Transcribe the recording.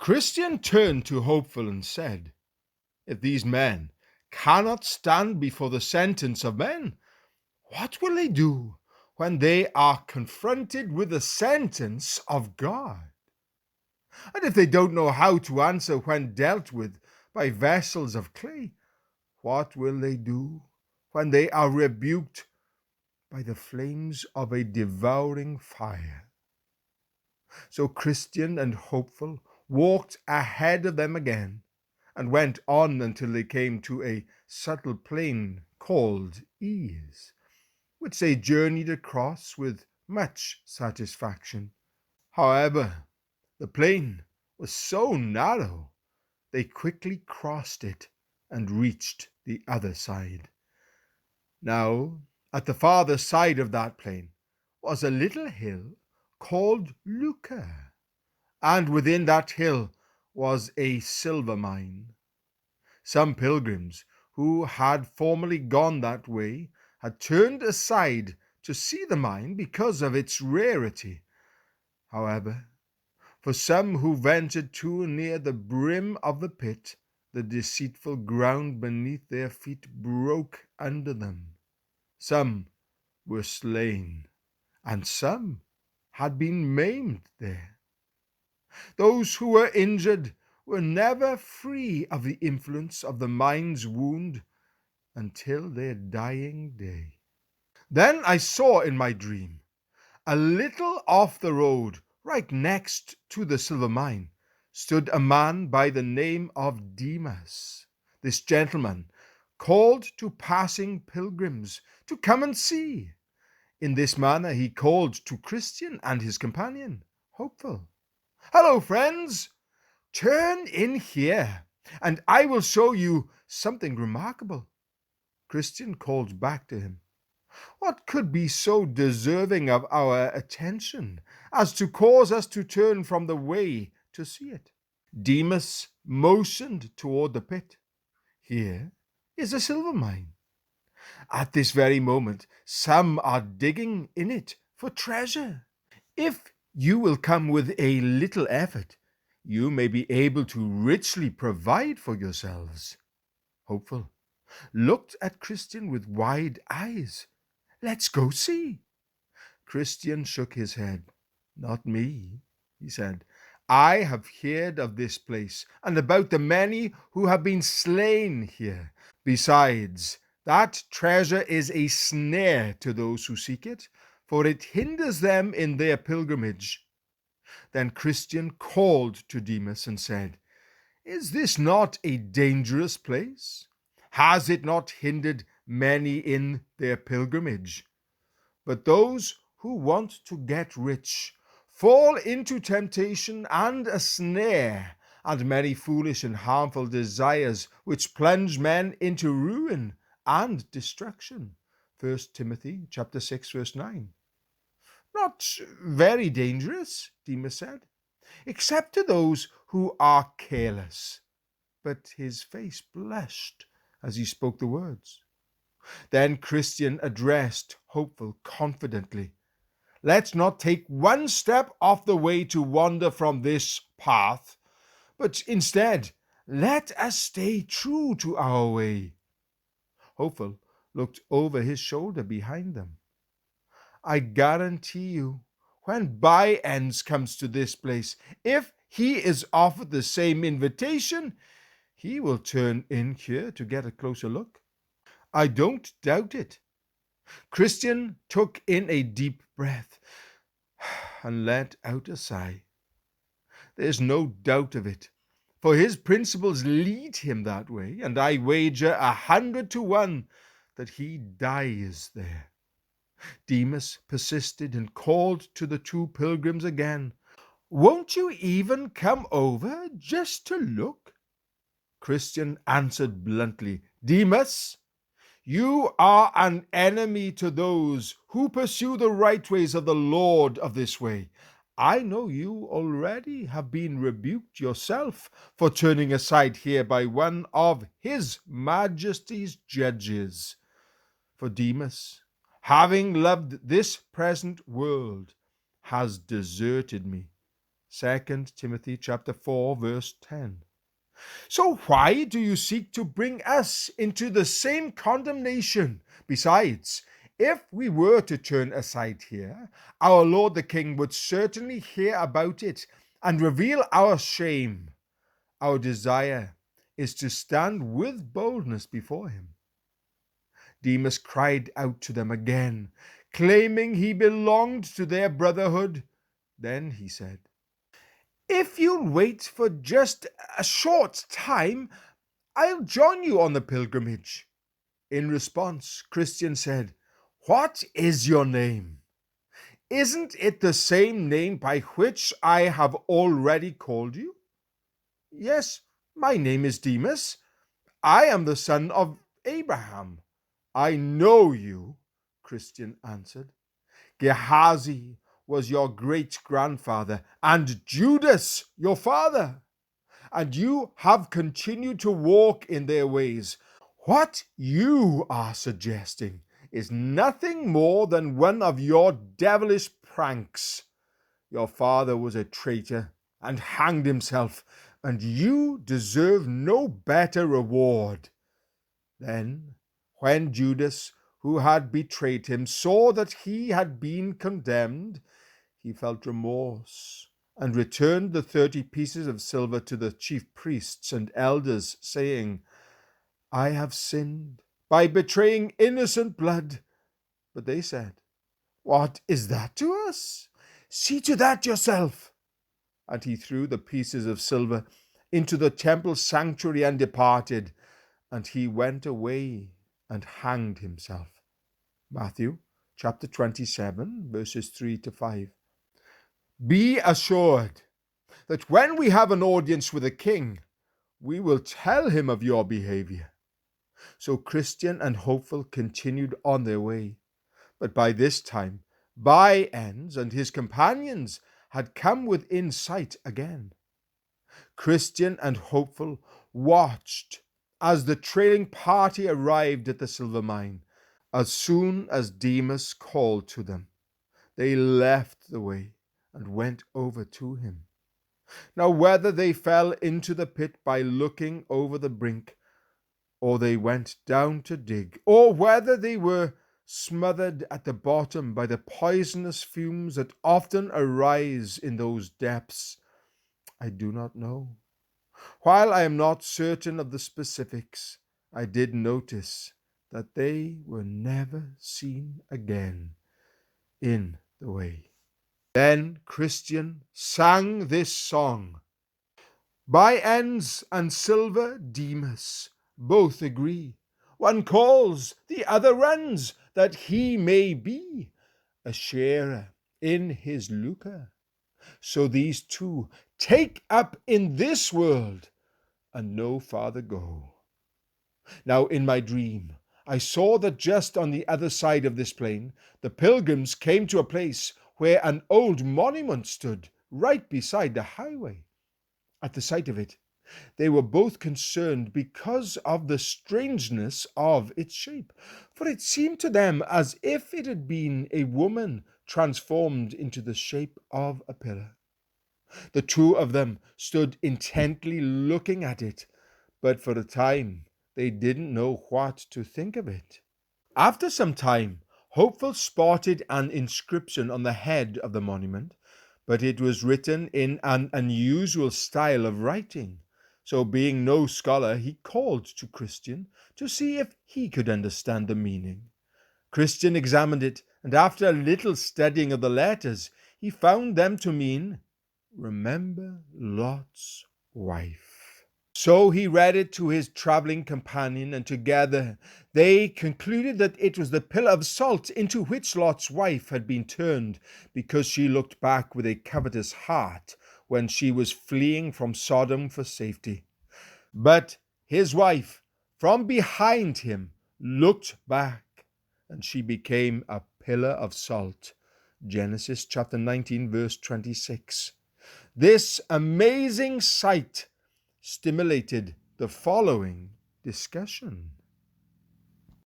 Christian turned to Hopeful and said, "If these men cannot stand before the sentence of men, what will they do when they are confronted with the sentence of God? And if they don't know how to answer when dealt with by vessels of clay, what will they do when they are rebuked by the flames of a devouring fire?" So Christian and Hopeful walked ahead of them again and went on until they came to a subtle plain called Ease, which they journeyed across with much satisfaction. However, the plain was so narrow they quickly crossed it and reached the other side. Now, at the farther side of that plain was a little hill called Lucre, and within that hill was a silver mine. Some pilgrims who had formerly gone that way had turned aside to see the mine because of its rarity. However, for some who ventured too near the brim of the pit, the deceitful ground beneath their feet broke under them. Some were slain, and some had been maimed there. Those who were injured were never free of the influence of the mine's wound until their dying day. Then I saw in my dream, a little off the road, right next to the silver mine, stood a man by the name of Demas. This gentleman called to passing pilgrims to come and see. In this manner he called to Christian and his companion, Hopeful. "Hello, friends! Turn in here, and I will show you something remarkable." Christian called back to him, "What could be so deserving of our attention as to cause us to turn from the way to see it?" Demas motioned toward the pit. "Here is a silver mine. At this very moment, some are digging in it for treasure. If you will come with a little effort, you may be able to richly provide for yourselves." Hopeful looked at Christian with wide eyes. "Let's go see." Christian shook his head. "Not me," he said. "I have heard of this place and about the many who have been slain here. Besides, that treasure is a snare to those who seek it, for it hinders them in their pilgrimage." Then Christian called to Demas and said, "Is this not a dangerous place? Has it not hindered many in their pilgrimage? But those who want to get rich fall into temptation and a snare, and many foolish and harmful desires which plunge men into ruin and destruction." 1 Timothy chapter 6, verse 9. "Not very dangerous," Demas said, "except to those who are careless." But his face blushed as he spoke the words. Then Christian addressed Hopeful confidently. "Let's not take one step off the way to wander from this path, but instead, let us stay true to our way." Hopeful looked over his shoulder behind them. "I guarantee you, when By-Ends comes to this place, if he is offered the same invitation, he will turn in here to get a closer look. I don't doubt it." Christian took in a deep breath and let out a sigh. There's no doubt of it, for his principles lead him that way, and I wager 100 to 1 that he dies there. Demas persisted and called to the two pilgrims again. "Won't you even come over just to look?" Christian answered bluntly, "Demas, you are an enemy to those who pursue the right ways of the Lord of this way. I know you already have been rebuked yourself for turning aside here by one of His Majesty's judges. For Demas, having loved this present world, has deserted me. 2 Timothy chapter 4, verse 10. So why do you seek to bring us into the same condemnation? Besides, if we were to turn aside here, our Lord the King would certainly hear about it and reveal our shame. Our desire is to stand with boldness before him. Demas cried out to them again, claiming he belonged to their brotherhood. Then he said, "If you'll wait for just a short time, I'll join you on the pilgrimage." In response, Christian said, "What is your name? Isn't it the same name by which I have already called you?" "Yes, my name is Demas. I am the son of Abraham." "I know you," Christian answered. "Gehazi was your great-grandfather, and Judas your father, and you have continued to walk in their ways. What you are suggesting is nothing more than one of your devilish pranks. Your father was a traitor and hanged himself, and you deserve no better reward." Then, when Judas, who had betrayed him, saw that he had been condemned, he felt remorse and returned the 30 pieces of silver to the chief priests and elders, saying, "I have sinned by betraying innocent blood." But they said, "What is that to us? See to that yourself." And he threw the pieces of silver into the temple sanctuary and departed, and he went away and hanged himself. Matthew chapter 27, verses 3 to 5. Be assured that when we have an audience with a king, we will tell him of your behavior. So Christian and Hopeful continued on their way. But by this time, By-Ends and his companions had come within sight again. Christian and Hopeful watched as the trailing party arrived at the silver mine. As soon as Demas called to them, they left the way and went over to him. Now, whether they fell into the pit by looking over the brink, or they went down to dig, or whether they were smothered at the bottom by the poisonous fumes that often arise in those depths, I do not know. While I am not certain of the specifics, I did notice that they were never seen again in the way. Then Christian sang this song. By-Ends and Silver Demas both agree. One calls, the other runs, that he may be a sharer in his lucre. So these two take up in this world and no farther go. Now in my dream, I saw that just on the other side of this plain, the pilgrims came to a place where an old monument stood right beside the highway. At the sight of it, they were both concerned because of the strangeness of its shape, for it seemed to them as if it had been a woman transformed into the shape of a pillar. The two of them stood intently looking at it, but for a time they didn't know what to think of it. After some time, Hopeful spotted an inscription on the head of the monument, but it was written in an unusual style of writing. So being no scholar, he called to Christian to see if he could understand the meaning. Christian examined it, and after a little studying of the letters, he found them to mean, "Remember Lot's wife." So he read it to his traveling companion, and together they concluded that it was the pillar of salt into which Lot's wife had been turned because she looked back with a covetous heart when she was fleeing from Sodom for safety. But his wife, from behind him, looked back, and she became a pillar of salt. Genesis chapter 19, verse 26. This amazing sight stimulated the following discussion.